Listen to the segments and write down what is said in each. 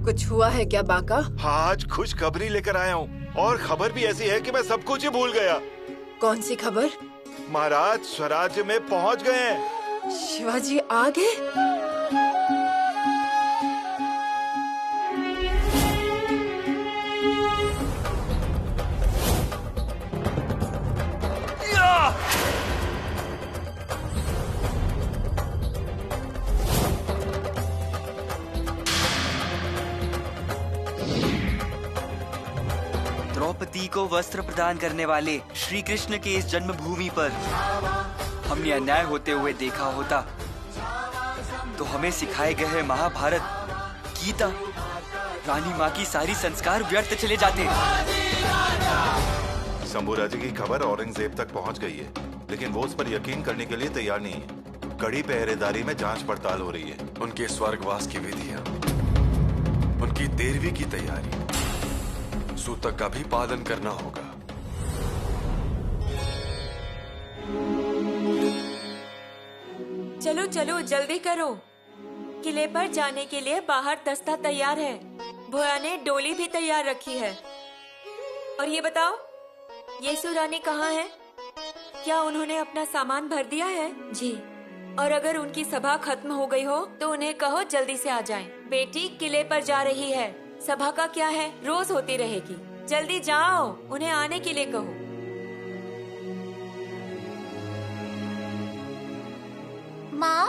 कुछ हुआ है क्या बाका? हाँ, आज खुशखबरी लेकर आया हूँ और खबर भी ऐसी है कि मैं सब कुछ ही भूल गया। कौन सी खबर? महाराज स्वराज्य में पहुँच गए हैं। शिवाजी आ गए? द्रौपदी को वस्त्र प्रदान करने वाले श्री कृष्ण के इस जन्मभूमि पर हमने अन्याय होते हुए देखा होता तो हमें सिखाए गए महाभारत, गीता, रानी माँ की सारी संस्कार व्यर्थ चले जाते। शंभू राजे की खबर औरंगजेब तक पहुंच गई है, लेकिन वो उस पर यकीन करने के लिए तैयार नहीं है। कड़ी पहरेदारी में जांच पड़ताल हो रही है। उनके स्वर्गवास की विधियां, उनकी 13वीं की तैयारी, सूतक का भी पालन करना होगा। चलो चलो जल्दी करो, किले पर जाने के लिए बाहर दस्ता तैयार है। भुआ ने डोली भी तैयार रखी है। और ये बताओ, येसु रानी कहाँ है? क्या उन्होंने अपना सामान भर दिया है? जी। और अगर उनकी सभा खत्म हो गई हो तो उन्हें कहो जल्दी से आ जाएं। बेटी किले पर जा रही है, सभा का क्या है, रोज होती रहेगी। जल्दी जाओ, उन्हें आने के लिए कहो। माँ,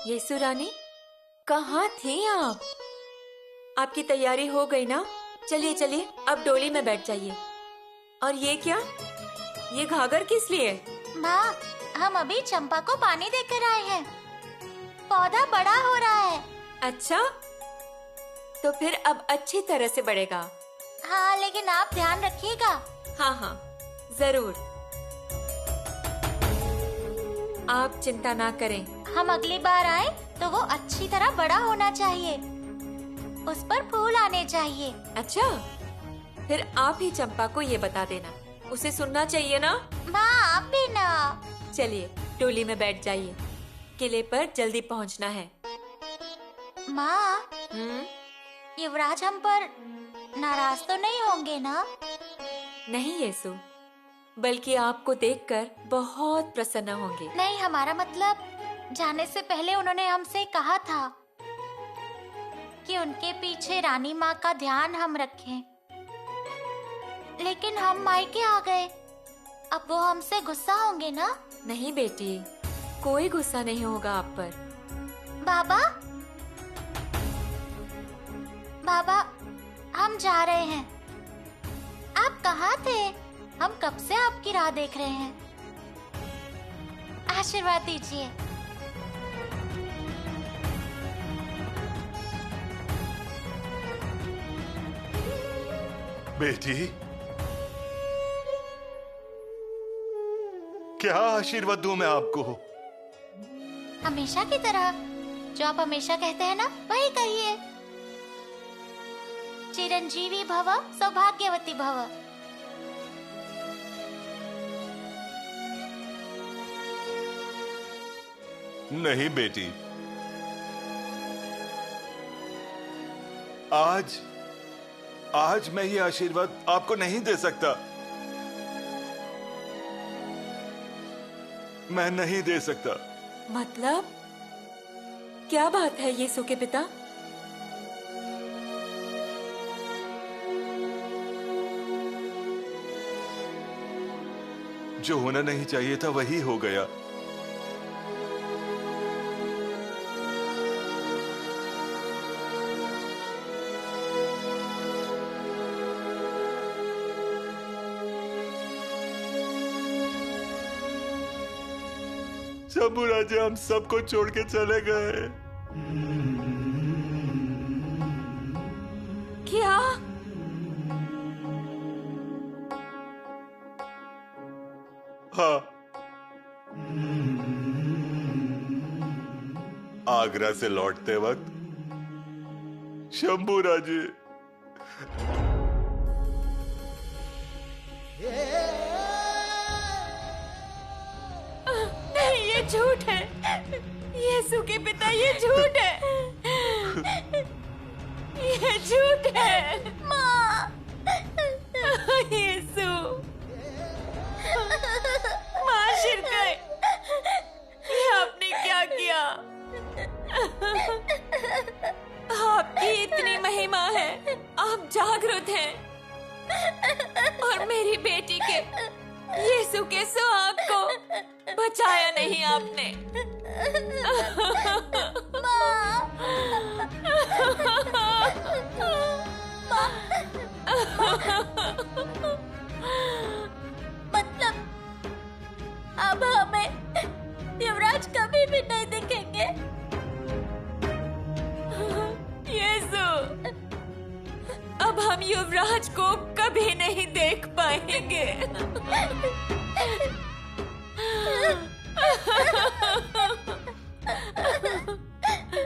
येसु रानी कहाँ थी आप? आपकी तैयारी हो गई ना? चलिए चलिए, अब डोली में बैठ जाइए। और ये क्या, ये घाघर किस लिए? माँ, हम अभी चंपा को पानी देकर आए हैं। पौधा बड़ा हो रहा है। अच्छा, तो फिर अब अच्छी तरह से बढ़ेगा। हाँ, लेकिन आप ध्यान रखिएगा। हाँ हाँ, जरूर। आप चिंता ना करें। हम अगली बार आए तो वो अच्छी तरह बड़ा होना चाहिए, उस पर फूल आने चाहिए। अच्छा, फिर आप ही चंपा को ये बता देना, उसे सुनना चाहिए ना? माँ, आप भी ना। चलिए डोली में बैठ जाइए, किले पर जल्दी पहुंचना है। माँ, युवराज हम पर नाराज तो नहीं होंगे ना? नहीं येसु, बल्कि आपको देखकर बहुत प्रसन्न होंगे। नहीं, हमारा मतलब जाने से पहले उन्होंने हमसे कहा था कि उनके पीछे रानी माँ का ध्यान हम रखें, लेकिन हम मायके आ गए। अब वो हमसे गुस्सा होंगे ना? नहीं बेटी, कोई गुस्सा नहीं होगा आप पर। बाबा, बाबा, हम जा रहे हैं। आप कहाँ थे? हम कब से आपकी राह देख रहे हैं। आशीर्वाद दीजिए। बेटी, क्या आशीर्वाद दूं मैं आपको? हमेशा की तरह, जो आप हमेशा कहते हैं ना, वही कहिए। चिरंजीवी भव, सौभाग्यवती भव। नहीं बेटी, आज मैं ये आशीर्वाद आपको नहीं दे सकता। मैं नहीं दे सकता। मतलब क्या बात है येसु के पिता? जो होना नहीं चाहिए था वही हो गया। शंभू राजे हम सबको छोड़ के चले गए। क्या? हाँ, आगरा से लौटते वक्त शंभू राजे नहीं, ये झूठ है। येसु के पिता, ये झूठ है। ये झूठ है माँ। यीशु, माँ शिरकय, ये आपने क्या किया? आपकी इतनी महिमा है, आप जागरूक हैं, और मेरी बेटी के यीशु के सुहाग को बचाया नहीं आपने। मतलब अब हमें युवराज कभी भी नहीं दिखेंगे। यीशु, अब हम युवराज को कभी नहीं देख पाएंगे।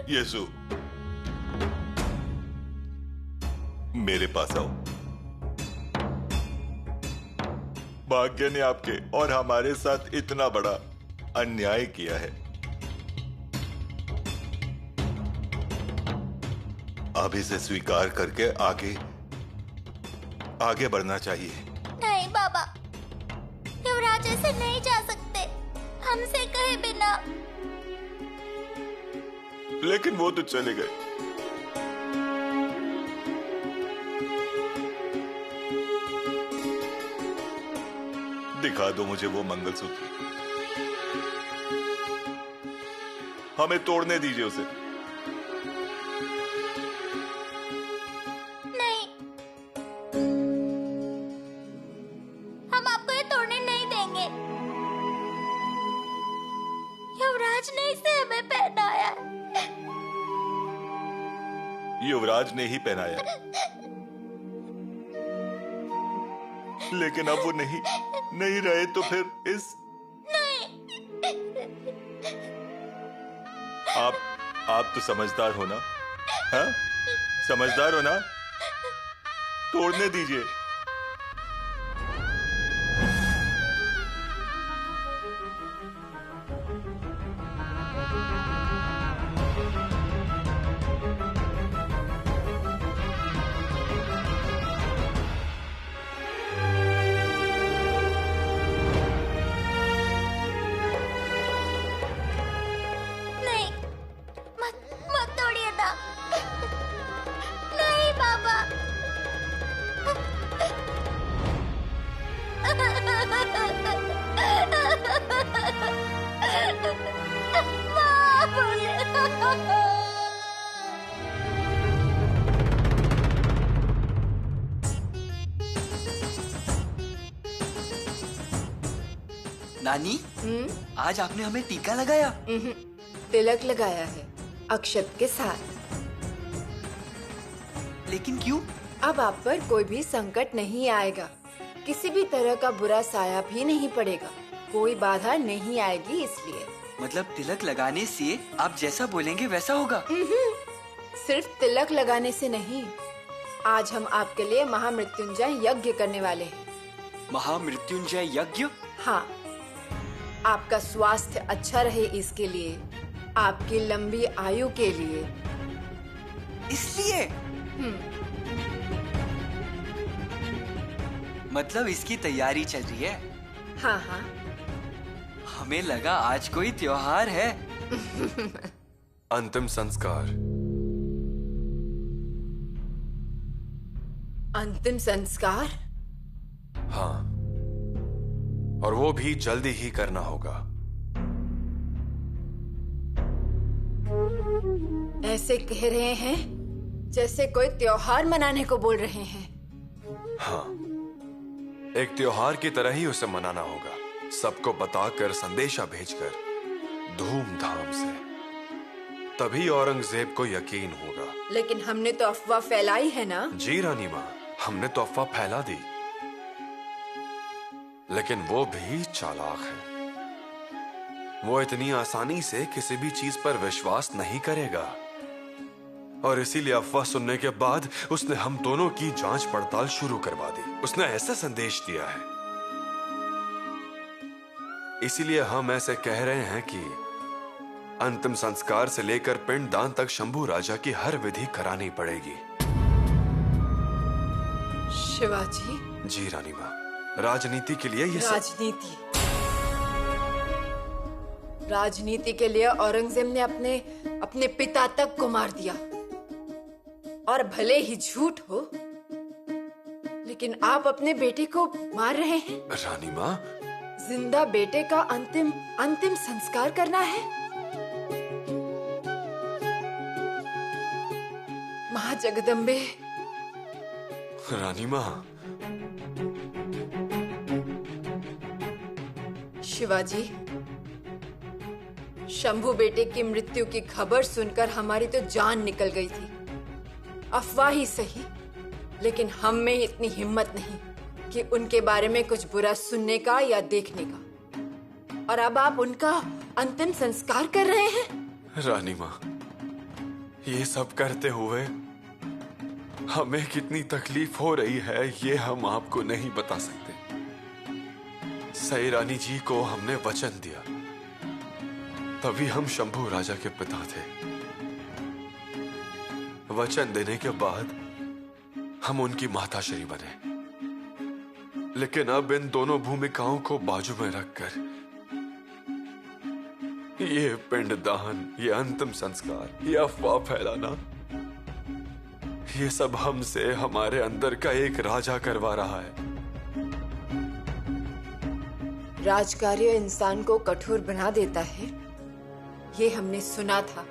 यीशु, मेरे पास आओ। भाग्य ने आपके और हमारे साथ इतना बड़ा अन्याय किया है। अब इसे स्वीकार करके आगे बढ़ना चाहिए। नहीं बाबा, युवराज ऐसे नहीं जा सकते हमसे कहे बिना। लेकिन वो तो चले गए। दिखा दो मुझे वो मंगलसूत्र। हमें तोड़ने दीजिए उसे। नहीं, हम आपको ये तोड़ने नहीं देंगे। युवराज ने इसे हमें पहनाया है। युवराज ने ही पहनाया, लेकिन अब वो नहीं रहे तो फिर इस आप तो समझदार हो ना? हाँ, समझदार हो ना? तोड़ने दीजिए। नानी, आज आपने हमें टीका लगाया? तिलक लगाया है अक्षत के साथ। लेकिन क्यों? अब आप पर कोई भी संकट नहीं आएगा, किसी भी तरह का बुरा साया भी नहीं पड़ेगा, कोई बाधा नहीं आएगी इसलिए। मतलब तिलक लगाने से आप जैसा बोलेंगे वैसा होगा? सिर्फ तिलक लगाने से नहीं, आज हम आपके लिए महामृत्युंजय यज्ञ करने वाले हैं। महामृत्युंजय यज्ञ? हाँ, आपका स्वास्थ्य अच्छा रहे इसके लिए, आपकी लंबी आयु के लिए। इसलिए? मतलब इसकी तैयारी चल रही है? हाँ हाँ। हमें लगा आज कोई त्योहार है। अंतिम संस्कार। अंतिम संस्कार? हाँ, और वो भी जल्दी ही करना होगा। ऐसे कह रहे हैं जैसे कोई त्योहार मनाने को बोल रहे हैं। हाँ, एक त्योहार की तरह ही उसे मनाना होगा, सबको बताकर, संदेशा भेजकर, धूमधाम से। तभी औरंगजेब को यकीन होगा। लेकिन हमने तो अफवाह फैलाई है ना? जी रानी माँ, हमने तो अफवाह फैला दी, लेकिन वो भी चालाक है। वो इतनी आसानी से किसी भी चीज पर विश्वास नहीं करेगा, और इसीलिए अफवाह सुनने के बाद उसने हम दोनों की जांच पड़ताल शुरू करवा दी। उसने ऐसा संदेश दिया है, इसीलिए हम ऐसे कह रहे हैं कि अंतिम संस्कार से लेकर पिंडदान तक शंभू राजा की हर विधि करानी पड़ेगी। शिवाजी, जी रानी माँ, राजनीति के लिए ये राजनीति के लिए औरंगजेब ने अपने पिता तक को मार दिया। और भले ही झूठ हो, लेकिन आप अपने बेटे को मार रहे हैं। रानी माँ, जिंदा बेटे का अंतिम संस्कार करना है। महाजगदम्बे। रानी माँ। शिवाजी, शंभू बेटे की मृत्यु की खबर सुनकर हमारी तो जान निकल गई थी। अफवाह ही सही, लेकिन हम में इतनी हिम्मत नहीं कि उनके बारे में कुछ बुरा सुनने का या देखने का। और अब आप उनका अंतिम संस्कार कर रहे हैं। रानी माँ, ये सब करते हुए हमें कितनी तकलीफ हो रही है ये हम आपको नहीं बता सकते। सई रानी जी को हमने वचन दिया, तभी हम शंभू राजा के पिता थे। वचन देने के बाद हम उनकी माताश्री बने, लेकिन अब इन दोनों भूमिकाओं को बाजू में रखकर ये पिंडदान, ये अंतिम संस्कार, ये अफवाह फैलाना, ये सब हमसे हमारे अंदर का एक राजा करवा रहा है। राजकार्य इंसान को कठोर बना देता है, ये हमने सुना था,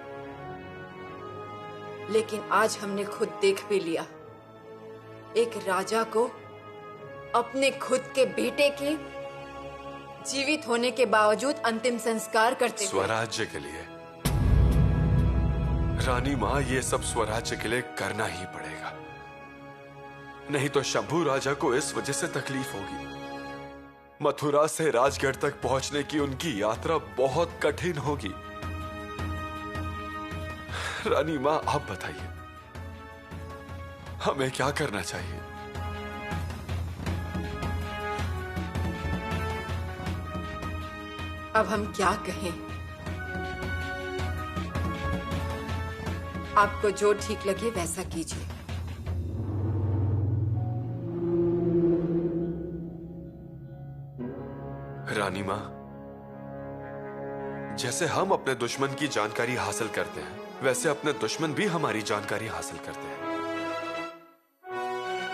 लेकिन आज हमने खुद देख भी लिया। एक राजा को अपने खुद के बेटे के जीवित होने के बावजूद अंतिम संस्कार करते स्वराज्य के लिए। रानी माँ, ये सब स्वराज्य के लिए करना ही पड़ेगा, नहीं तो शंभू राजा को इस वजह से तकलीफ होगी। मथुरा से राजगढ़ तक पहुंचने की उनकी यात्रा बहुत कठिन होगी। रानी माँ, आप बताइए हमें क्या करना चाहिए? अब हम क्या कहें? आपको जो ठीक लगे वैसा कीजिए। रानी माँ, जैसे हम अपने दुश्मन की जानकारी हासिल करते हैं, वैसे अपने दुश्मन भी हमारी जानकारी हासिल करते हैं।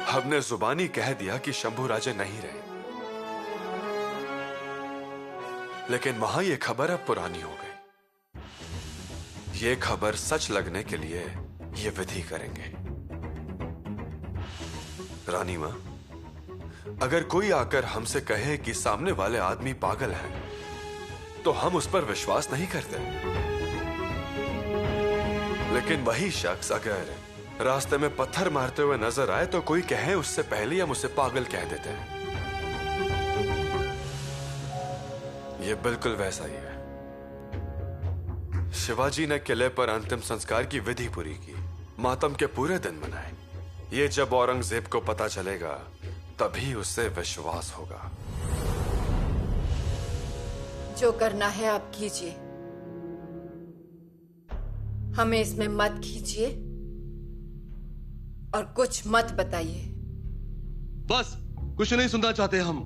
हमने जुबानी कह दिया कि शंभू राजा नहीं रहे, लेकिन वहां यह खबर अब पुरानी हो गई। ये खबर सच लगने के लिए ये विधि करेंगे। रानी मां, अगर कोई आकर हमसे कहे कि सामने वाले आदमी पागल है, तो हम उस पर विश्वास नहीं करते। लेकिन वही शख्स अगर रास्ते में पत्थर मारते हुए नजर आए तो कोई कहे उससे पहले हम उसे पागल कह देते हैं। ये बिल्कुल वैसा ही है। शिवाजी ने किले पर अंतिम संस्कार की विधि पूरी की, मातम के पूरे दिन मनाए। ये जब औरंगजेब को पता चलेगा तभी उससे विश्वास होगा। जो करना है आप कीजिए, हमें इसमें मत खींचिए और कुछ मत बताइए। बस कुछ नहीं सुनना चाहते हम।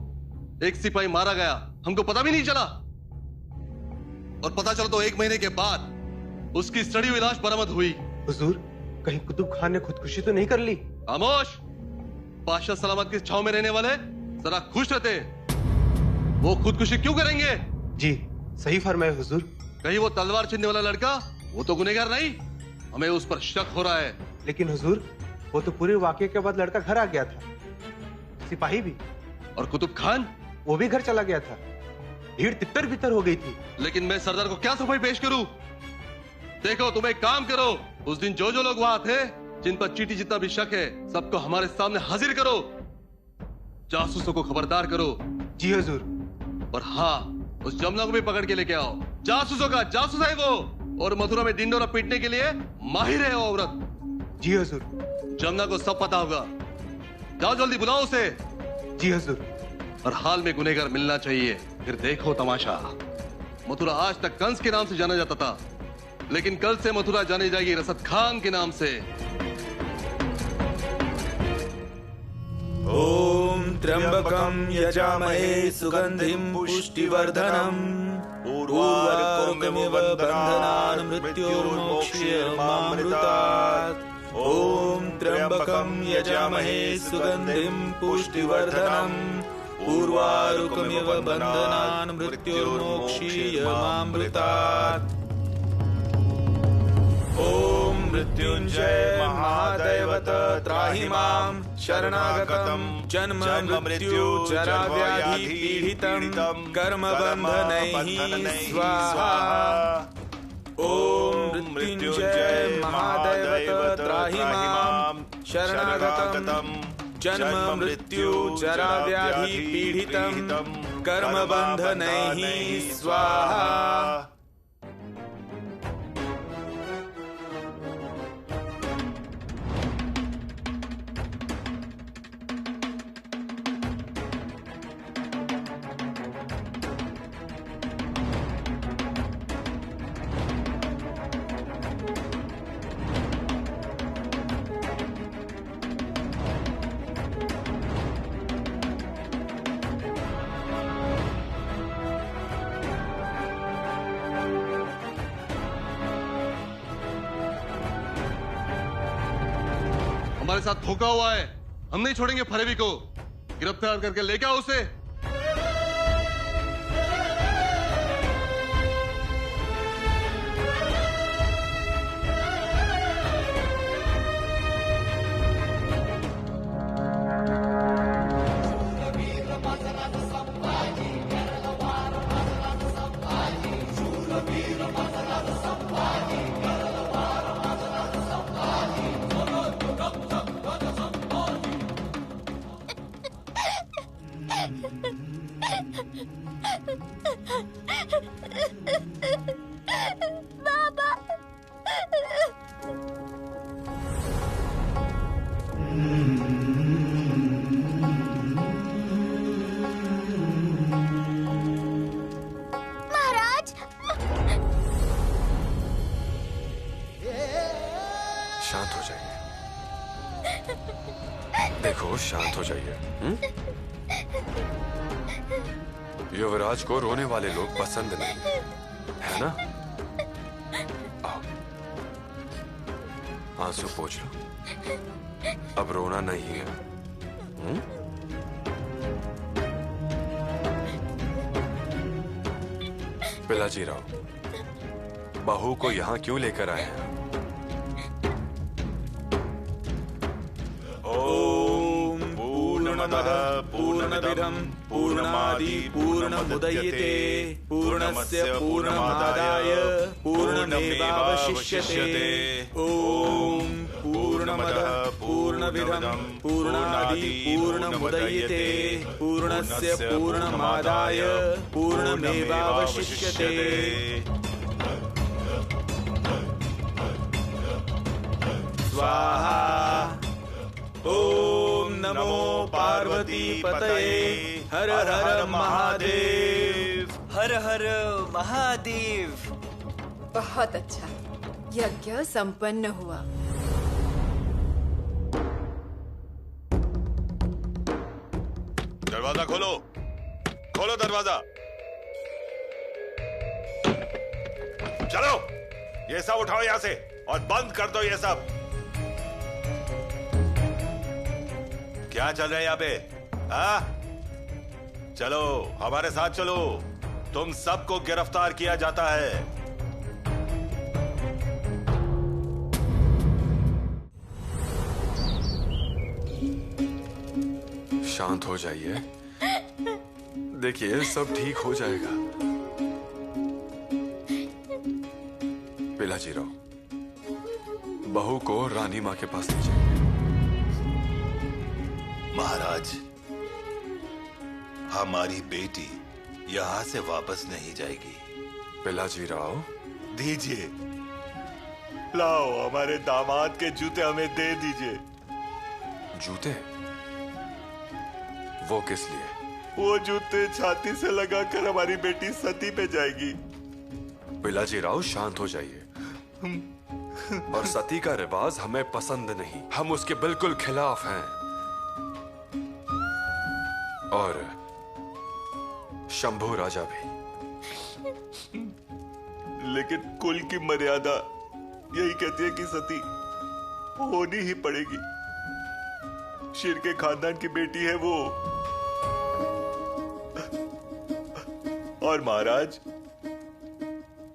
एक सिपाही मारा गया, हमको पता भी नहीं चला, और पता चला तो 1 महीने के बाद उसकी सड़ी हुई लाश बरामद हुई। हुजूर, कहीं कुतुब खान ने खुदकुशी तो नहीं कर ली? खामोश! बादशाह सलामत की छाव में रहने वाले जरा खुश रहते। वो खुदकुशी क्यों करेंगे? जी सही फरमाए हुजूर। कहीं वो तलवार छीनने वाला लड़का, वो तो गुनहगार नहीं? हमें उस पर शक हो रहा है। लेकिन हुजूर, वो तो पूरे वाकये के बाद लड़का घर आ गया था, सिपाही भी। और कुतुब खान? वो भी घर चला गया था। भीड़ तितर बितर हो गई थी। लेकिन मैं सरदार को क्या सफाई पेश करूं? देखो, तुम एक काम करो, उस दिन जो जो लोग वहां थे, जिन पर चींटी जितना भी शक है, सबको हमारे सामने हाजिर करो। जासूसों को खबरदार करो। जी हुजूर। और हाँ, उस जमुना को भी पकड़ के लेके आओ। जासूसों का जासूस है वो, और मथुरा में डिंडोरा पीटने के लिए माहिर है वो औरत। जी हुजूर। जमुना को सब पता होगा। जाओ जल्दी बुलाओ उसे। जी हुजूर। और हाल में गुनहगार मिलना चाहिए, फिर देखो तमाशा। मथुरा आज तक कंस के नाम से जाना जाता था, लेकिन कल से मथुरा जानी जाएगी रसद खान के नाम से। ओम त्र्यंबकं यजामहे सुगंधिं पुष्टिवर्धनम् उर्वारुकमिव बन्धनान् मृत्योर्मोक्ष्यमामृतात्। ओम त्र्यंबकं यजामहे सुगंधिं पुष्टिवर्धनम् उर्वारुकमिव बन्धनान् मृत्योर्मोक्ष्यमामृतात्। ओम मृत्युंजय महादैवत त्राहि मां शरणागतं जन्म मृत्यु जरा व्याधि पीडितं कर्म बंधनैः स्वाहा। ओम मृत्युंजय महादैवत त्राहि मां शरणागतं जन्म मृत्यु जरा व्याधि पीडितं कर्म बंधनैः स्वाहा। हमारे साथ धोखा हुआ है, हम नहीं छोड़ेंगे फरेबी को। गिरफ्तार करके लेके आओ उसे। बाबा, महाराज। शांत हो जाइए। देखो, शांत हो जाइए। युवराज को रोने वाले लोग पसंद नहीं, है ना? आओ, आंसू पोंछ लो। अब रोना नहीं है। पिलाजी राव, बहू को यहाँ क्यों लेकर आए हैं? ओम पूर्णमदः पूर्णमिदं पूर्णादि पूर्णमुदच्यते पूर्णस्य पूर्णमादाय पूर्णमेवावशिष्यते। ओम पूर्णमदः पूर्णमिदं पूर्णादि पूर्णमुदच्यते पूर्णस्य पूर्णमादाय पूर्णमेवावशिष्यते। स्वाहा। ओम नमो पार्वती पतये हर हर महादेव। हर हर महादेव। बहुत अच्छा, यज्ञ संपन्न हुआ। दरवाजा खोलो, खोलो दरवाजा। चलो, ये सब उठाओ यहाँ से और बंद कर दो ये सब। क्या चल रहा है यहाँ पे? हाँ? चलो, हमारे साथ चलो। तुम सबको गिरफ्तार किया जाता है। शांत हो जाइए। देखिए, सब ठीक हो जाएगा। पिलाजी राव, बहू को रानी माँ के पास ले जाइए। महाराज, हमारी बेटी यहाँ से वापस नहीं जाएगी। पिलाजी राव, दीजिए, लाओ हमारे दामाद के जूते हमें दे दीजिए। जूते? वो किस लिए? वो जूते छाती से लगाकर हमारी बेटी सती पे जाएगी। पिलाजी राव, शांत हो जाइए। और सती का रिवाज हमें पसंद नहीं, हम उसके बिल्कुल खिलाफ हैं। और शंभू राजा भी। लेकिन कुल की मर्यादा यही कहती है कि सती होनी ही पड़ेगी। शेर के खानदान की बेटी है वो। और महाराज,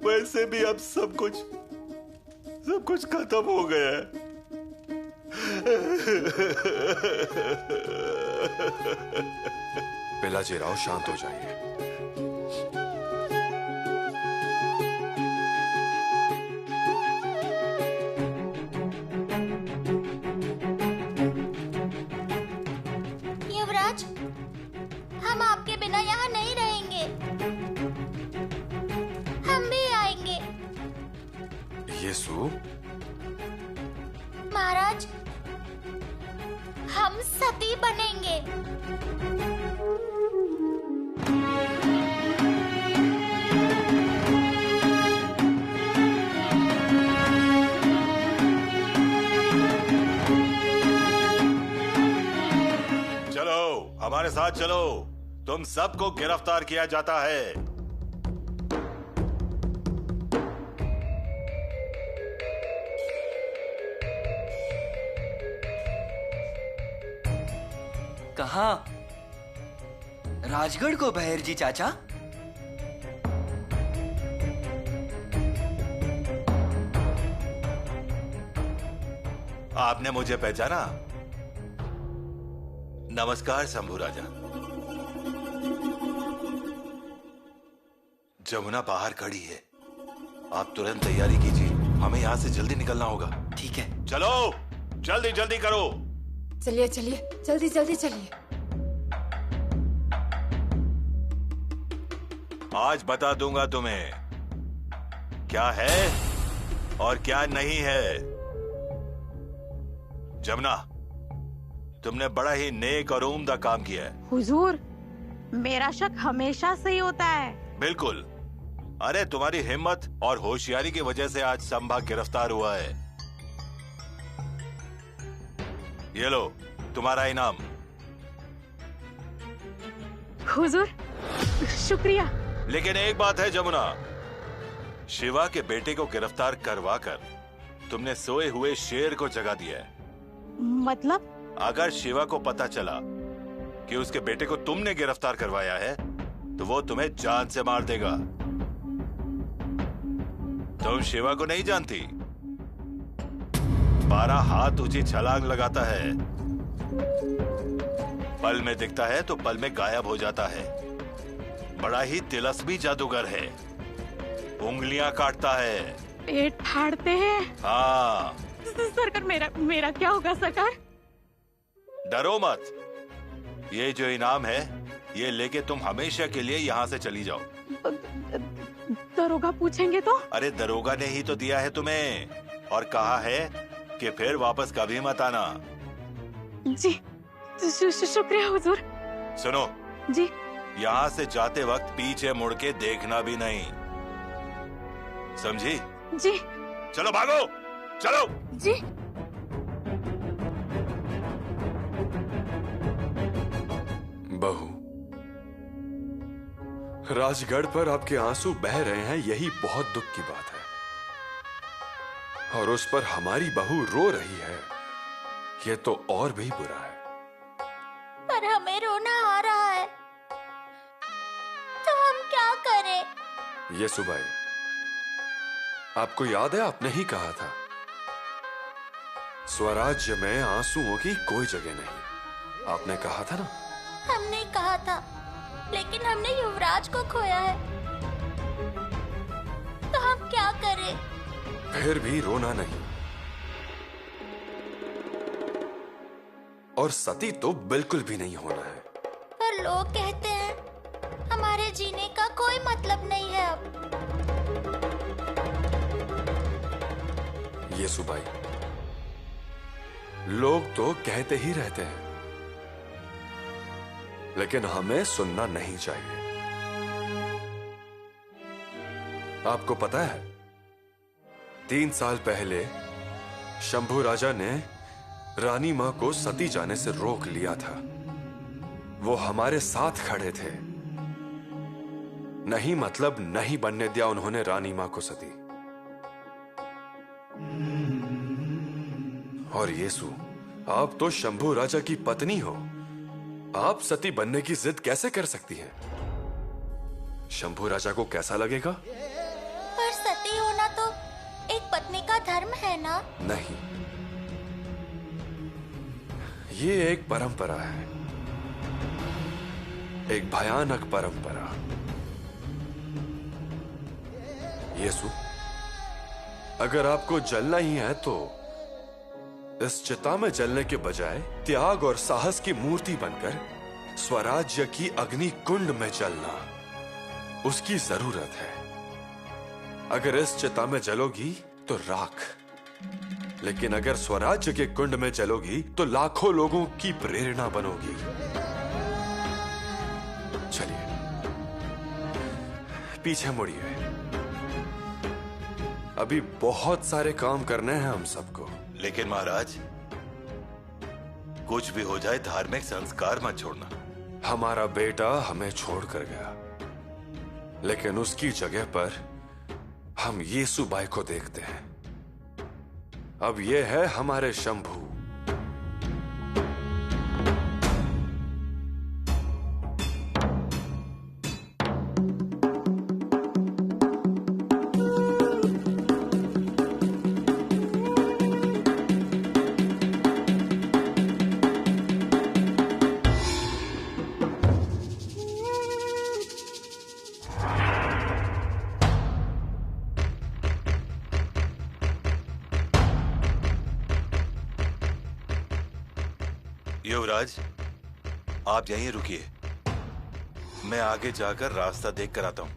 वैसे भी अब सब कुछ खत्म हो गया है। पिलाजी राव, शांत हो जाइए। युवराज, हम आपके बिना यहाँ नहीं रहेंगे, हम भी आएंगे। येसु, महाराज, हम सती बनेंगे। चलो, हमारे साथ चलो, तुम सबको गिरफ्तार किया जाता है। कहाँ? राजगढ़ को बहर जी चाचा? आपने मुझे पहचाना? नमस्कार शंभू राजा। जमुना बाहर खड़ी है, आप तुरंत तैयारी कीजिए, हमें यहाँ से जल्दी निकलना होगा। ठीक है। चलो, जल्दी जल्दी करो। चलिए चलिए, जल्दी जल्दी चलिए। आज बता दूंगा तुम्हें क्या है और क्या नहीं है। जमुना, तुमने बड़ा ही नेक और उम्दा काम किया है। हुजूर, मेरा शक हमेशा से ही होता है। बिल्कुल। अरे तुम्हारी हिम्मत और होशियारी की वजह से आज संभा गिरफ्तार हुआ है। ये लो तुम्हारा इनाम। हुजूर, शुक्रिया। लेकिन एक बात है जमुना, शिवा के बेटे को गिरफ्तार करवाकर तुमने सोए हुए शेर को जगा दिया है। मतलब? अगर शिवा को पता चला कि उसके बेटे को तुमने गिरफ्तार करवाया है तो वो तुम्हें जान से मार देगा। तुम शिवा को नहीं जानती? 12 हाथ ऊंची छलांग लगाता है, पल में दिखता है तो पल में गायब हो जाता है। बड़ा ही तिलस्मी जादूगर है, उंगलियां काटता है, पेट फाड़ते हैं। हाँ। सरकार, मेरा क्या होगा सरकार? डरो मत, ये जो इनाम है ये लेके तुम हमेशा के लिए यहाँ से चली जाओ। दरोगा पूछेंगे तो? अरे दरोगा ने ही तो दिया है तुम्हें और कहा है कि फिर वापस कभी मत आना। जी, शुक्रिया हुजूर। सुनो जी, यहाँ से जाते वक्त पीछे मुड़ के देखना भी नहीं, समझी? जी। चलो भागो, चलो। जी। बहू, राजगढ़ पर आपके आंसू बह रहे हैं, यही बहुत दुख की बात है। और उस पर हमारी बहू रो रही है, ये तो और भी बुरा है। पर हमें रोना आ रहा है, तो हम क्या करें? ये सुबह आपको याद है, आपने ही कहा था स्वराज्य में आंसुओं की कोई जगह नहीं। आपने कहा था ना? हमने कहा था, लेकिन हमने युवराज को खोया है, तो हम क्या करें? फिर भी रोना नहीं। और सती तो बिल्कुल भी नहीं होना है। पर लोग कहते हैं हमारे जीने का कोई मतलब नहीं है अब। ये सुबाई, लोग तो कहते ही रहते हैं, लेकिन हमें सुनना नहीं चाहिए। आपको पता है, 3 साल पहले शंभू राजा ने रानी मां को सती जाने से रोक लिया था। वो हमारे साथ खड़े थे। नहीं मतलब नहीं बनने दिया उन्होंने रानी मां को सती। और यीशु, आप तो शंभू राजा की पत्नी हो, आप सती बनने की जिद कैसे कर सकती हैं? शंभू राजा को कैसा लगेगा? पर सती होना तो एक पत्नी का धर्म है ना? नहीं, ये एक परंपरा है, एक भयानक परंपरा। यीशु, अगर आपको जलना ही है तो इस चिता में जलने के बजाय त्याग और साहस की मूर्ति बनकर स्वराज्य की अग्नि कुंड में जलना, उसकी जरूरत है। अगर इस चिता में जलोगी तो राख, लेकिन अगर स्वराज्य के कुंड में जलोगी तो लाखों लोगों की प्रेरणा बनोगी। चलिए पीछे मुड़िए, अभी बहुत सारे काम करने हैं हम सबको। लेकिन महाराज, कुछ भी हो जाए धार्मिक संस्कार मत छोड़ना। हमारा बेटा हमें छोड़कर गया, लेकिन उसकी जगह पर हम यीशु बाई को देखते हैं। अब ये है हमारे शंभू। युवराज, आप यहीं रुकिए, मैं आगे जाकर रास्ता देख कर आता हूं।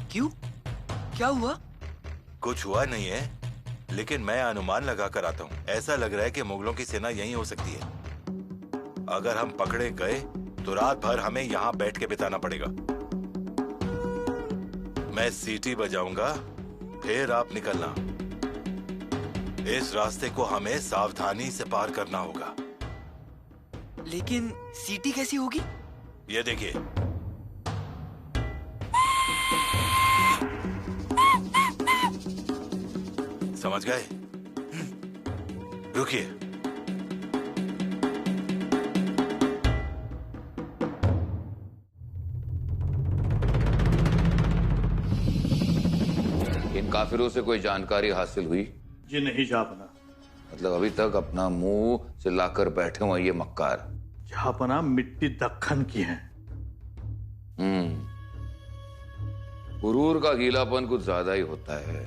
क्यों? क्या हुआ? कुछ हुआ नहीं है, लेकिन मैं अनुमान लगा कर आता हूं। ऐसा लग रहा है कि मुगलों की सेना यहीं हो सकती है। अगर हम पकड़े गए तो रात भर हमें यहां बैठ के बिताना पड़ेगा। मैं सीटी बजाऊंगा, फिर आप निकलना। इस रास्ते को हमें सावधानी से पार करना होगा। लेकिन सीटी कैसी होगी? ये देखिए, समझ गए? रुकिए। इन काफिरों से कोई जानकारी हासिल हुई? जी नहीं जापना। मतलब अभी तक अपना मुंह चिल्लाकर बैठे हुए ये मक्कार। जापना मिट्टी दक्खन की है। गुरूर का गीलापन कुछ ज्यादा ही होता है।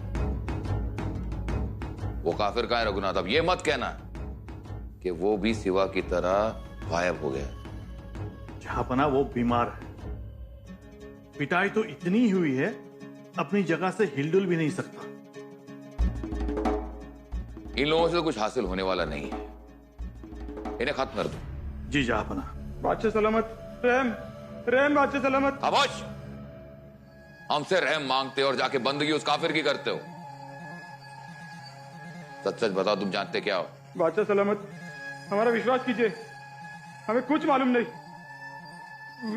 वो काफिर कहाँ है रघुनाथ? अब ये मत कहना कि वो भी सिवा की तरह गायब हो गया। जापना वो बीमार है, पिटाई तो इतनी हुई है अपनी जगह से हिलडुल भी नहीं सकता। इन लोगों से कुछ हासिल होने वाला नहीं है, इन्हें खत्म कर दो। जी जापना। बादशाह सलामत। रहम रहम बादशाह सलामत। खामोश! हमसे रहम मांगते हो और जाके बंदगी उस काफिर की करते हो। सच सच बताओ, तुम जानते क्या हो? बादशाह सलामत, हमारा विश्वास कीजिए, हमें कुछ मालूम नहीं।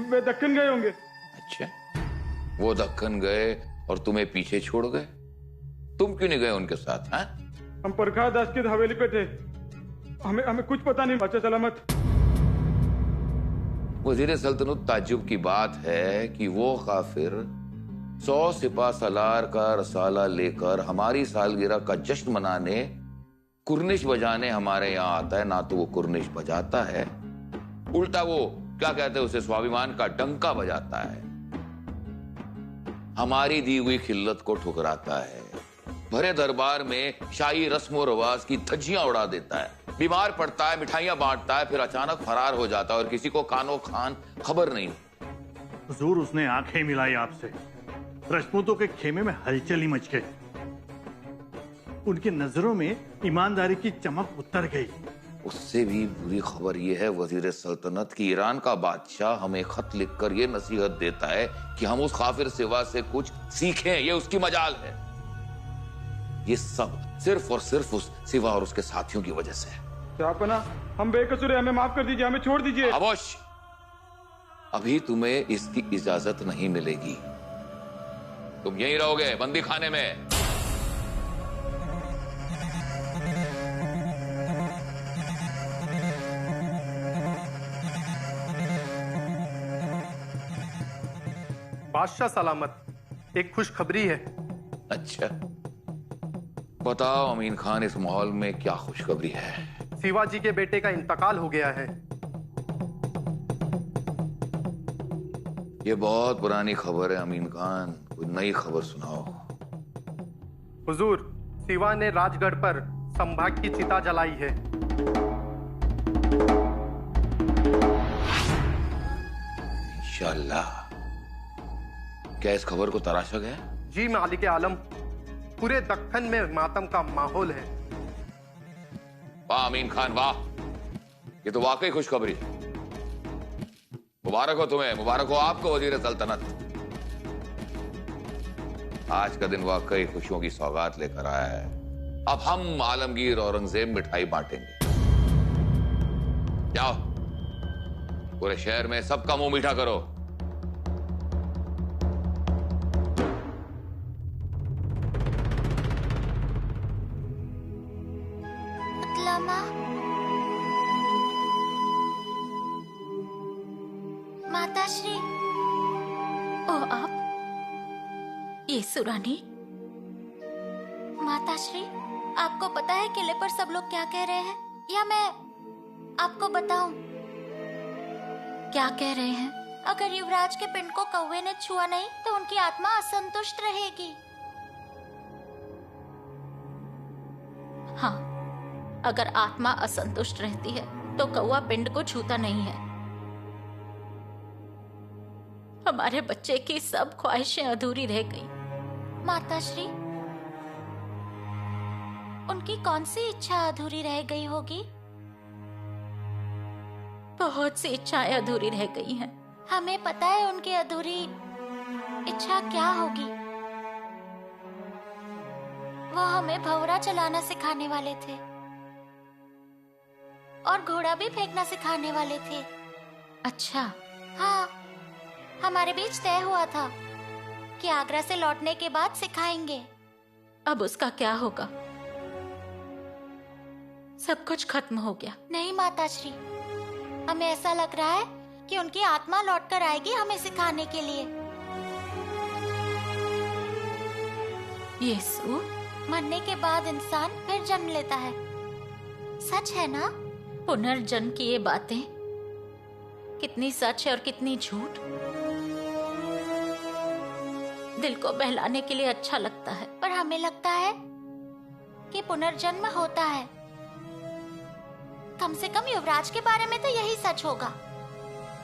वे दक्कन गए होंगे। अच्छा, वो दक्कन गए और तुम्हें पीछे छोड़ गए? तुम क्यों नहीं गए उनके साथ? हैं? हम प्रकाश दास की हवेली पे थे, हमें कुछ पता नहीं बादशाह सलामत। वजीर सल्तनत, ताज्जुब की बात है कि वो काफिर 100 सिपा सलार का रसाला लेकर हमारी सालगिरह का जश्न मनाने कुर्निश बजाने हमारे यहाँ आता है। ना तो वो कुर्निश बजाता है, उल्टा वो क्या कहते हैं उसे, स्वाभिमान का डंका बजाता है। हमारी दी हुई खिल्लत को ठुकराता है, भरे दरबार में शाही रस्म और रवाज की धज्जियां उड़ा देता है, बीमार पड़ता है, मिठाइयां बांटता है, फिर अचानक फरार हो जाता है और किसी को कानो खान खबर नहीं। हुजूर, उसने आंखें मिलाई आपसे, राजपूतों के खेमे में हलचल ही मच गई। उनकी नजरों में ईमानदारी की चमक उतर गई। उससे भी बुरी खबर यह है वजीर सल्तनत की ईरान का बादशाह हमें खत लिखकर यह नसीहत देता है कि हम उस काफिर सिवा से कुछ सीखें, ये उसकी मजाल है। ये सब सिर्फ और सिर्फ उस शिवा और उसके साथियों की वजह से है। जापना, हम बेकसूर हैं, हमें माफ कर दीजिए, हमें छोड़ दीजिए। खामोश! अभी तुम्हें इसकी इजाजत नहीं मिलेगी। तुम यहीं रहोगे बंदी खाने में। बादशाह सलामत, एक खुशखबरी है। अच्छा, बताओ अमीन खान, इस माहौल में क्या खुशखबरी है? शिवाजी के बेटे का इंतकाल हो गया है। ये बहुत पुरानी खबर है अमीन खान, कोई नई खबर सुनाओ। हुजूर, शिवा ने राजगढ़ पर संभाग की चिता जलाई है। इंशाअल्लाह। क्या इस खबर को तराशा गया? जी मालिक आलम, पूरे दक्कन में मातम का माहौल है। वाह अमीन खान वाह, ये तो वाकई खुशखबरी है। मुबारक हो तुम्हें, मुबारक हो आपको वजीर सल्तनत। आज का दिन वाकई खुशियों की सौगात लेकर आया है। अब हम आलमगीर औरंगजेब मिठाई बांटेंगे। जाओ पूरे शहर में सबका मुंह मीठा करो। माताश्री, ओ आप? येसु रानी? माताश्री, आपको पता है किले पर सब लोग क्या कह रहे हैं, या मैं आपको बताऊं? क्या कह रहे हैं? अगर युवराज के पिंड को कौवे ने छुआ नहीं तो उनकी आत्मा असंतुष्ट रहेगी। हाँ, अगर आत्मा असंतुष्ट रहती है तो कौवा पिंड को छूता नहीं है। हमारे बच्चे की सब ख्वाहिशें अधूरी रह गई। माताश्री, उनकी कौन सी इच्छा अधूरी रह गई होगी? बहुत सी इच्छाएं अधूरी रह गई हैं। हमें पता है उनकी अधूरी इच्छा क्या होगी। वो हमें भंवरा चलाना सिखाने वाले थे और घोड़ा भी फेंकना सिखाने वाले थे। अच्छा, हाँ, हमारे बीच तय हुआ था कि आगरा से लौटने के बाद सिखाएंगे। अब उसका क्या होगा? सब कुछ खत्म हो गया। नहीं माताश्री, हमें ऐसा लग रहा है कि उनकी आत्मा लौटकर आएगी हमें सिखाने के लिए। येसु, मरने के बाद इंसान फिर जन्म लेता है, सच है ना? पुनर्जन्म की ये बातें कितनी सच है और कितनी झूठ। दिल को बहलाने के लिए अच्छा लगता है, पर हमें लगता है कि पुनर्जन्म होता है। कम से कम युवराज के बारे में तो यही सच होगा।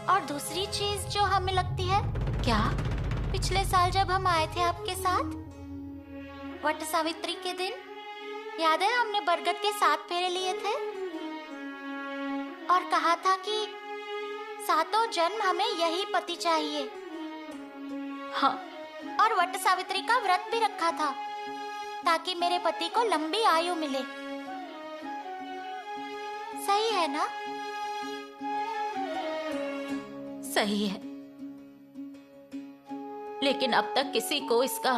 और दूसरी चीज जो हमें लगती है, क्या पिछले साल जब हम आए थे आपके साथ वट सावित्री के दिन, याद है हमने बरगद के 7 फेरे लिए थे और कहा था कि सातों जन्म हमें यही पति चाहिए। हाँ, और वट सावित्री का व्रत भी रखा था ताकि मेरे पति को लंबी आयु मिले। सही है ना? सही है, लेकिन अब तक किसी को इसका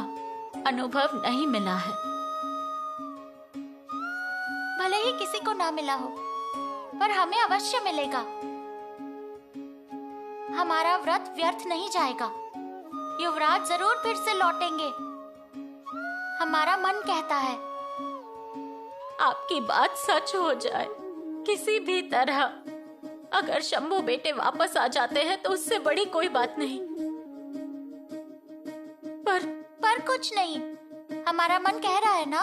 अनुभव नहीं मिला है। भले ही किसी को ना मिला हो, पर हमें अवश्य मिलेगा। हमारा व्रत व्यर्थ नहीं जाएगा। युवराज जरूर फिर से लौटेंगे, हमारा मन कहता है। आपकी बात सच हो जाए किसी भी तरह, अगर शंभू बेटे वापस आ जाते हैं तो उससे बड़ी कोई बात नहीं। पर कुछ नहीं, हमारा मन कह रहा है ना।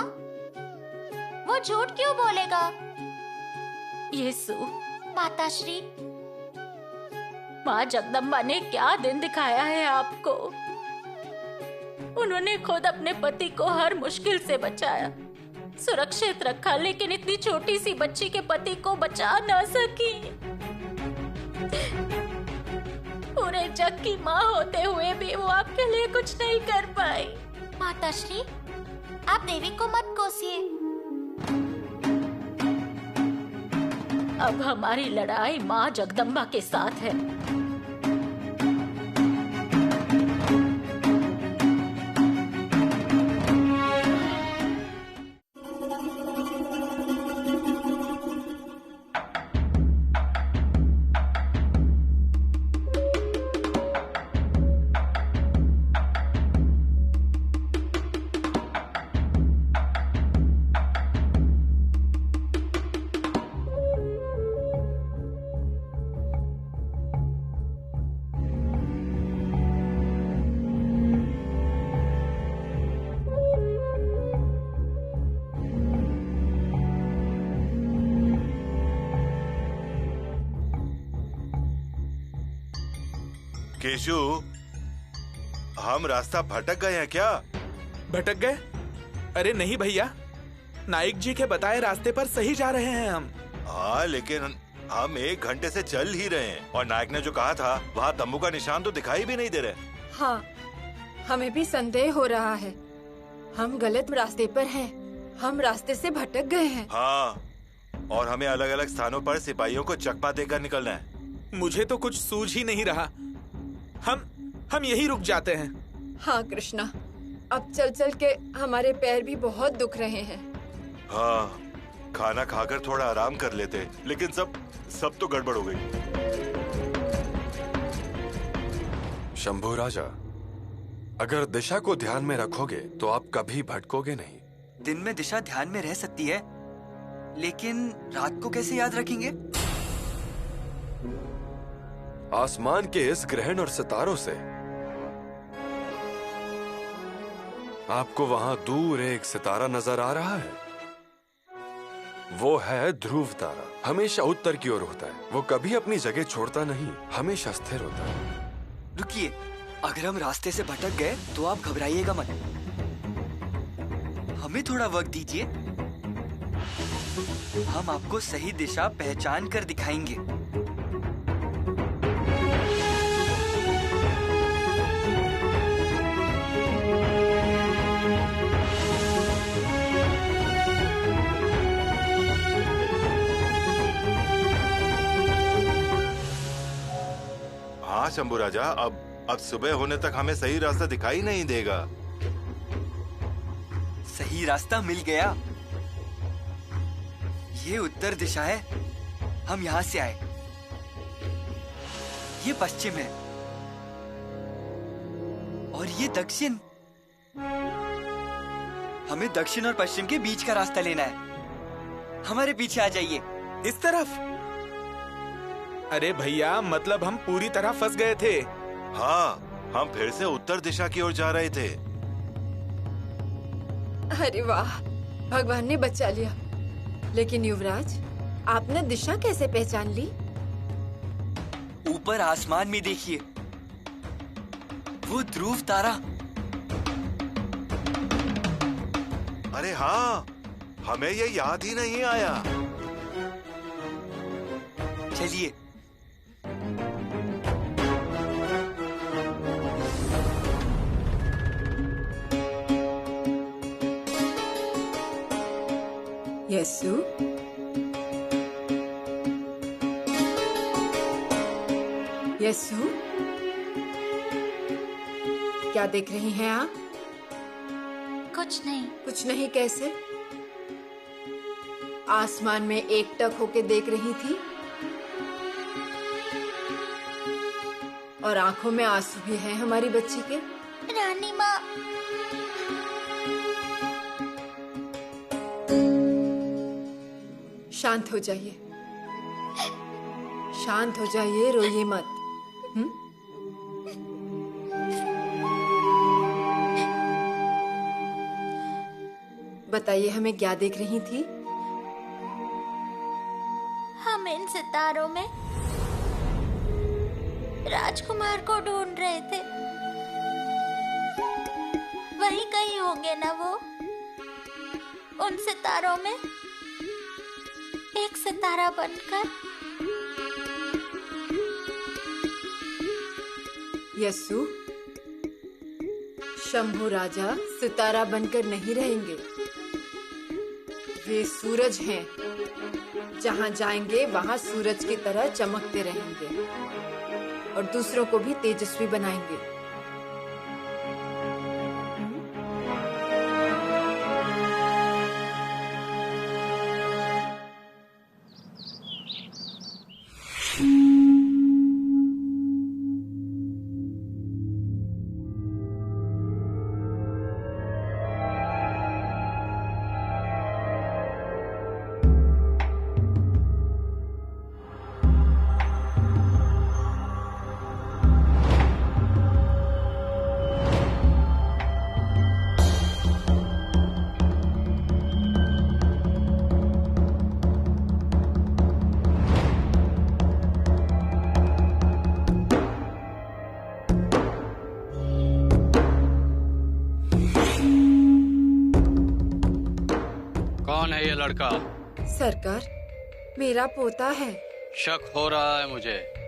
वो झूठ क्यों बोलेगा? येसु, माताश्री, माँ जगदम्बा ने क्या दिन दिखाया है आपको। उन्होंने खुद अपने पति को हर मुश्किल से बचाया, सुरक्षित रखा, लेकिन इतनी छोटी सी बच्ची के पति को बचा न सकी। पूरे जग की माँ होते हुए भी वो आपके लिए कुछ नहीं कर पाई। माताश्री, आप देवी को मत कोसिए। अब हमारी लड़ाई माँ जगदम्बा के साथ है। केशु, हम रास्ता भटक गए हैं क्या? भटक गए? अरे नहीं भैया, नाइक जी के बताए रास्ते पर सही जा रहे हैं हम। हाँ, लेकिन हम 1 घंटे से चल ही रहे हैं और नायक ने जो कहा था वहाँ तंबू का निशान तो दिखाई भी नहीं दे रहे। हाँ, हमें भी संदेह हो रहा है। हम गलत रास्ते पर हैं। हम रास्ते से भटक गए हैं। हाँ, और हमें अलग अलग स्थानों पर सिपाहियों को चकमा देकर निकलना है। मुझे तो कुछ सूझ ही नहीं रहा। हम यही रुक जाते हैं। हाँ कृष्णा, अब चल चल के हमारे पैर भी बहुत दुख रहे हैं। हाँ, खाना खाकर थोड़ा आराम कर लेते, लेकिन सब तो गड़बड़ हो गई। शंभू राजा, अगर दिशा को ध्यान में रखोगे तो आप कभी भटकोगे नहीं। दिन में दिशा ध्यान में रह सकती है, लेकिन रात को कैसे याद रखेंगे? आसमान के इस ग्रहण और सितारों से आपको वहां दूर एक सितारा नजर आ रहा है। वो है ध्रुव तारा। हमेशा उत्तर की ओर होता है। वो कभी अपनी जगह छोड़ता नहीं, हमेशा स्थिर होता है। रुकिए, अगर हम रास्ते से भटक गए तो आप घबराइएगा मत। हमें थोड़ा वक्त दीजिए, हम आपको सही दिशा पहचान कर दिखाएंगे। हाँ शंभू राजा, अब सुबह होने तक हमें सही रास्ता दिखाई नहीं देगा। सही रास्ता मिल गया। ये उत्तर दिशा है, हम यहाँ से आए। ये पश्चिम है और ये दक्षिण। हमें दक्षिण और पश्चिम के बीच का रास्ता लेना है। हमारे पीछे आ जाइए। इस तरफ? अरे भैया, मतलब हम पूरी तरह फंस गए थे। हाँ, हम फिर से उत्तर दिशा की ओर जा रहे थे। अरे वाह, भगवान ने बचा लिया। लेकिन युवराज, आपने दिशा कैसे पहचान ली? ऊपर आसमान में देखिए, वो ध्रुव तारा। अरे हाँ, हमें ये याद ही नहीं आया। चलिए। यस्सु, यस्सु, क्या देख रही हैं आप? कुछ नहीं। कुछ नहीं कैसे? आसमान में एकटक होके देख रही थी और आंखों में आंसू भी हैं हमारी बच्ची के। रानी माँ, शांत हो जाइए, शांत हो जाइए, रोइए मत। बताइए, हमें क्या देख रही थी? हम इन सितारों में राजकुमार को ढूंढ रहे थे। वहीं कहीं होंगे ना वो? उन सितारों में एक सितारा बनकर। यस्सु, शंभू राजा सितारा बनकर नहीं रहेंगे। वे सूरज हैं। जहाँ जाएंगे वहाँ सूरज की तरह चमकते रहेंगे और दूसरों को भी तेजस्वी बनाएंगे। कौन है ये लड़का? सरकार, मेरा पोता है। शक हो रहा है मुझे।